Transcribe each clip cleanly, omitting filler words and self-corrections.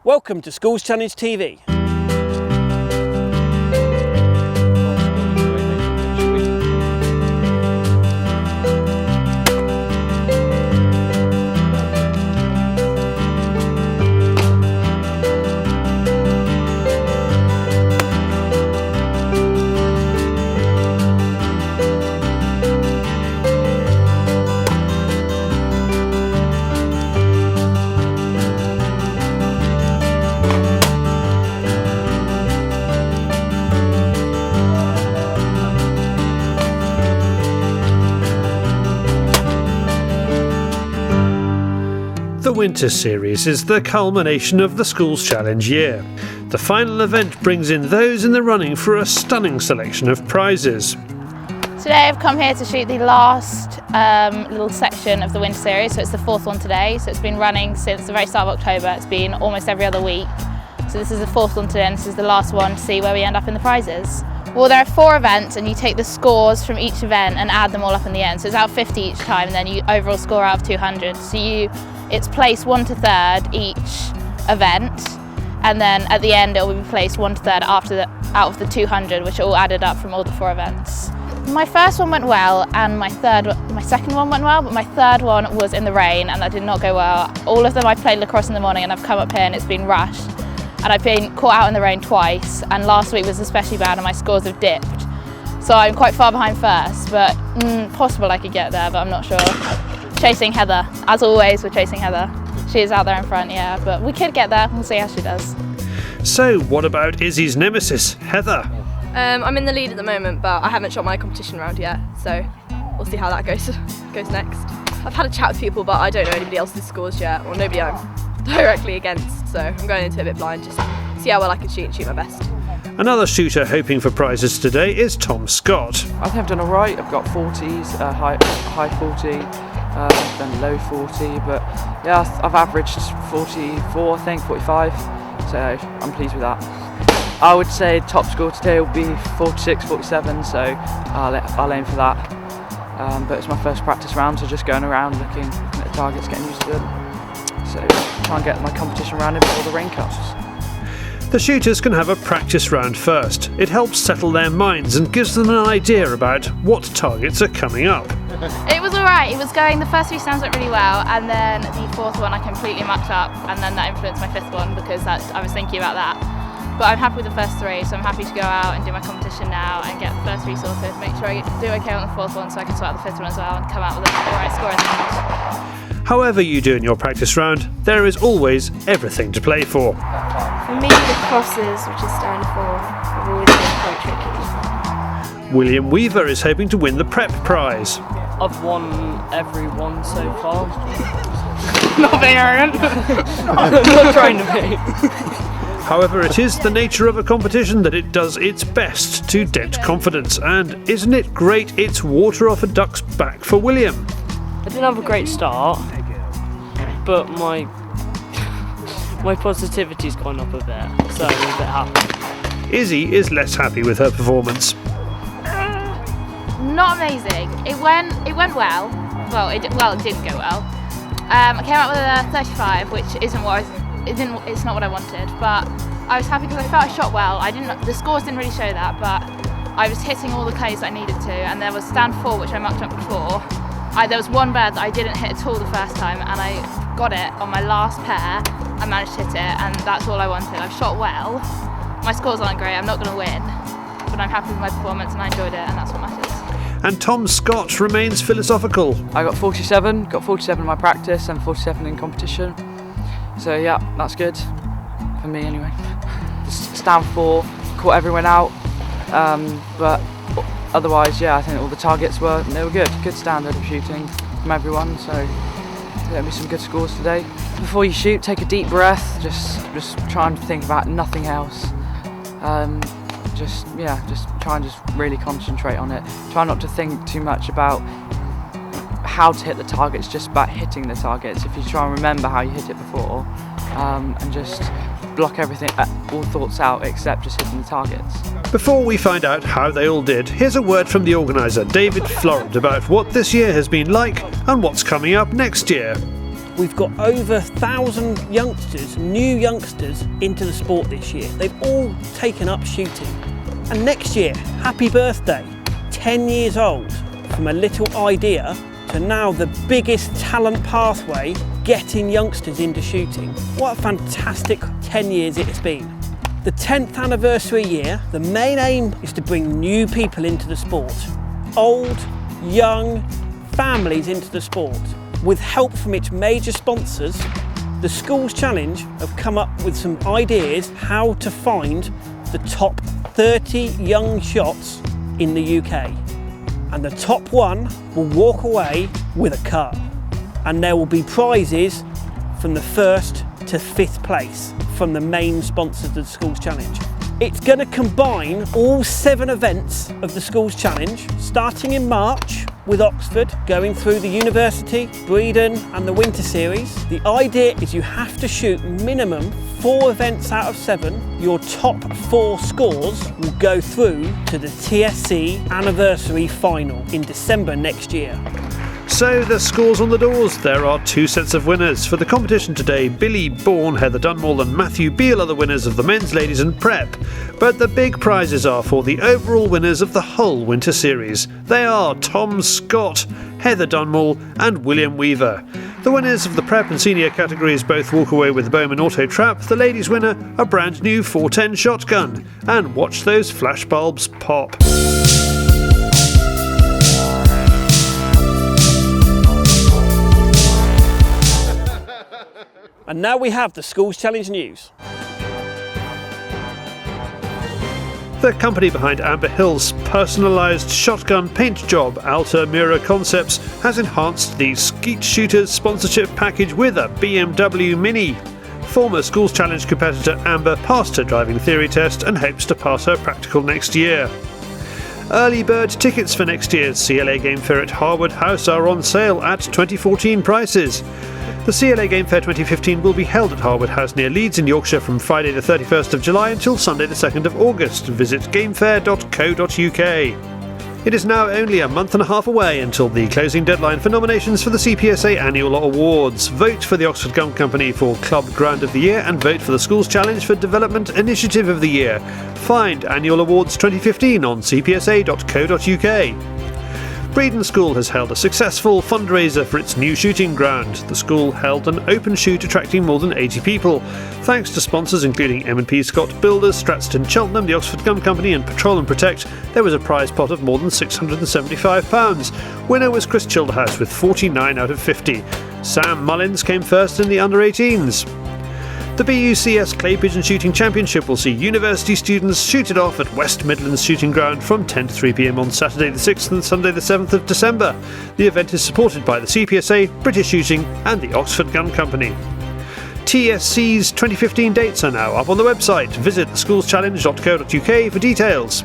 Welcome to Schools Challenge TV. The Winter Series is the culmination of the Schools Challenge year. The final event brings in those in the running for a stunning selection of prizes. Today I've come here to shoot the last little section of the Winter Series, so it's the fourth one today. So it's been running since the very start of October. It's been almost every other week. So this is the fourth one today and this is the last one to see where we end up in the prizes. Well, there are 4 events and you take the scores from each event and add them all up in the end. So it's out of 50 each time and then you overall score out of 200. So it's placed 1 to 3rd each event, and then at the end it will be placed 1 to 3rd out of the 200, which are all added up from all the 4 events. My first one went well and my second one went well, but my third one was in the rain and that did not go well. All of them I played lacrosse in the morning and I've come up here and it's been rushed. And I've been caught out in the rain twice, and last week was especially bad and my scores have dipped. So I'm quite far behind first, but possible I could get there, but I'm not sure. Chasing Heather. As always, we're chasing Heather. She is out there in front, yeah, but we could get there. We'll see how she does. So what about Izzy's nemesis, Heather? I'm in the lead at the moment, but I haven't shot my competition round yet, so we'll see how that goes next. I've had a chat with people, but I don't know anybody else's scores yet, or nobody I'm directly against, so I'm going into it a bit blind, just see how well I can shoot and shoot my best. Another shooter hoping for prizes today is Tom Scott. I think I've done alright. I've got 40s, high 40, then low 40, but yeah, I've averaged 44, I think, 45, so I'm pleased with that. I would say top score today will be 46, 47, so I'll aim for that. But it's my first practice round, so just going around looking at the targets, getting used to them. So try and get my competition round in before the rain comes. The shooters can have a practice round first. It helps settle their minds and gives them an idea about what targets are coming up. It was alright, the first 3 stands went really well, and then the 4th one I completely mucked up, and then that influenced my 5th one because I was thinking about that. But I'm happy with the first 3, so I'm happy to go out and do my competition now and get the first 3 sorted, make sure I do okay on the 4th one so I can sort out the 5th one as well and come out with an alright score in the end. However you do in your practice round, there is always everything to play for. For me, the crosses, which is stand 4, have always been quite tricky. William Weaver is hoping to win the prep prize. I've won every one so far. Not being arrogant. Not trying to be. However, it is the nature of a competition that it does its best to dent confidence, and isn't it great it's water off a duck's back for William? I didn't have a great start, but my positivity's gone up a bit, so I'm a bit happy. Izzy is less happy with her performance. Not amazing. It went well. Well, it didn't go well. I came out with a 35, which it's not what I wanted, but I was happy because I felt I shot well. The scores didn't really show that, but I was hitting all the clays I needed to, and there was stand 4, which I mucked up before. There was one bird that I didn't hit at all the first time, and I got it on my last pair. I managed to hit it, and that's all I wanted. I've shot well. My scores aren't great, I'm not going to win, but I'm happy with my performance and I enjoyed it, and that's what matters. And Tom Scott remains philosophical. I got 47 in my practice and 47 in competition. So yeah, that's good, for me anyway. Stand 4, caught everyone out, but otherwise, yeah, I think all the targets were good standard of shooting from everyone, so there'll be some good scores today. Before you shoot, take a deep breath, just try and think about nothing else. Just try and just really concentrate on it. Try not to think too much about how to hit the targets, just about hitting the targets. If you try and remember how you hit it before, and just block everything, all thoughts out except just hitting the targets. Before we find out how they all did, here's a word from the organiser, David Florent, about what this year has been like and what's coming up next year. we've got over 1,000 youngsters, new youngsters, into the sport this year. They've all taken up shooting. And next year, happy birthday, 10 years old, from a little idea to now the biggest talent pathway getting youngsters into shooting. What a fantastic 10 years it has been. The 10th anniversary year, the main aim is to bring new people into the sport. Old, young, families into the sport. With help from its major sponsors, the Schools Challenge have come up with some ideas how to find the top 30 young shots in the UK. And the top one will walk away with a car. And there will be prizes from the 1st to 5th place from the main sponsors of the Schools Challenge. It's going to combine all 7 events of the Schools Challenge, starting in March with Oxford, going through the University, Breedon and the Winter Series. The idea is you have to shoot minimum 4 events out of 7. Your top 4 scores will go through to the TSC Anniversary Final in December next year. So the scores on the doors. There are 2 sets of winners. For the competition today, Billy Bourne, Heather Dunmore and Matthew Beale are the winners of the men's, ladies and prep. But the big prizes are for the overall winners of the whole winter series. They are Tom Scott, Heather Dunmore and William Weaver. The winners of the prep and senior categories both walk away with the Bowman Auto Trap. The ladies' winner, a brand new 410 shotgun. And watch those flashbulbs pop. And now we have the Schools Challenge news. The company behind Amber Hill's personalised shotgun paint job, Altamira Concepts, has enhanced the Skeet Shooters sponsorship package with a BMW Mini. Former Schools Challenge competitor Amber passed her driving theory test and hopes to pass her practical next year. Early bird tickets for next year's CLA Game Fair at Harwood House are on sale at 2014 prices. The CLA Game Fair 2015 will be held at Harwood House near Leeds in Yorkshire from Friday the 31st of July until Sunday the 2nd of August. Visit gamefair.co.uk. It is now only a month and a half away until the closing deadline for nominations for the CPSA Annual Awards. Vote for the Oxford Gum Company for Club Grant of the Year and vote for the Schools Challenge for Development Initiative of the Year. Find Annual Awards 2015 on cpsa.co.uk. Breedon School has held a successful fundraiser for its new shooting ground. The school held an open shoot attracting more than 80 people. Thanks to sponsors including M&P Scott Builders, Stratton Cheltenham, the Oxford Gum Company and Patrol and Protect, there was a prize pot of more than £675. Winner was Chris Childerhouse with 49 out of 50. Sam Mullins came first in the under-18s. The BUCS Clay Pigeon Shooting Championship will see university students shoot it off at West Midlands Shooting Ground from 10 to 3 p.m. on Saturday the 6th and Sunday the 7th of December. The event is supported by the CPSA, British Shooting and the Oxford Gun Company. TSC's 2015 dates are now up on the website. Visit theschoolschallenge.co.uk for details.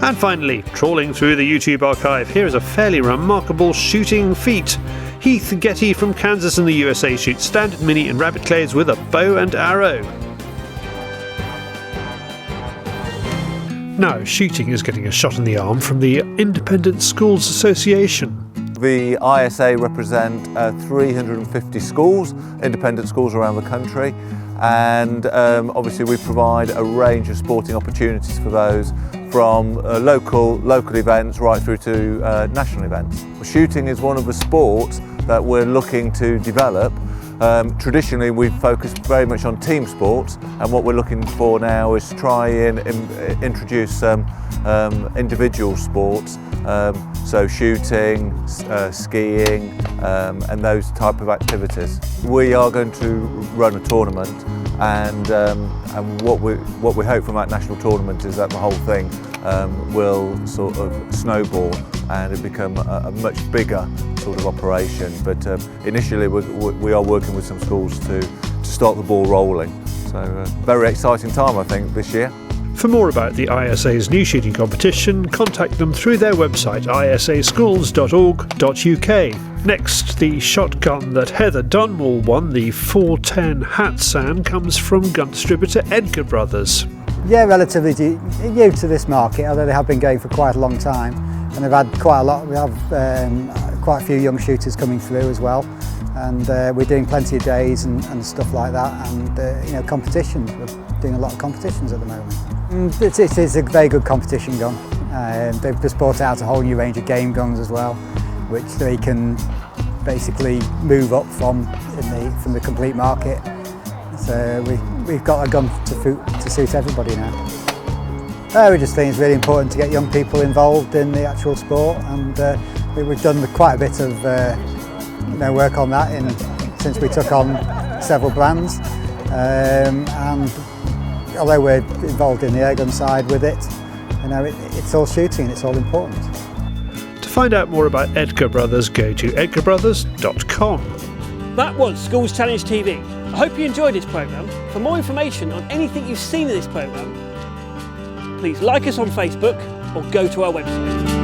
And finally, trawling through the YouTube archive, here is a fairly remarkable shooting feat. Heath Getty from Kansas in the USA shoots standard mini and rabbit clays with a bow and arrow. Now, shooting is getting a shot in the arm from the Independent Schools Association. The ISA represent 350 schools, independent schools around the country, and obviously we provide a range of sporting opportunities for those, from local events right through to national events. Shooting is one of the sports that we're looking to develop. Traditionally we've focused very much on team sports, and what we're looking for now is to try and introduce some individual sports, so shooting, skiing and those type of activities. We are going to run a tournament, and what we hope from that national tournament is that the whole thing will sort of snowball and it become a much bigger sort of operation. But initially we are working with some schools to start the ball rolling. So very exciting time, I think, this year. For more about the ISA's new shooting competition, contact them through their website isaschools.org.uk. Next, the shotgun that Heather Dunmore won, the 410 Hatsan, comes from gun distributor Edgar Brothers. Yeah, relatively new to this market, although they have been going for quite a long time, and they've had quite a lot. We have quite a few young shooters coming through as well. and we're doing plenty of days and stuff like that, and you know, competitions. We're doing a lot of competitions at the moment. It is a very good competition gun. They've just brought out a whole new range of game guns as well, which they can basically move up from the complete market. So we've got a gun to suit everybody now. We just think it's really important to get young people involved in the actual sport, and we've done quite a bit of you know, work on that since we took on several brands. And although we're involved in the airgun side with it, you know, it's all shooting and it's all important. To find out more about Edgar Brothers, go to edgarbrothers.com. That was Schools Challenge TV. I hope you enjoyed this programme. For more information on anything you've seen in this programme, please like us on Facebook or go to our website.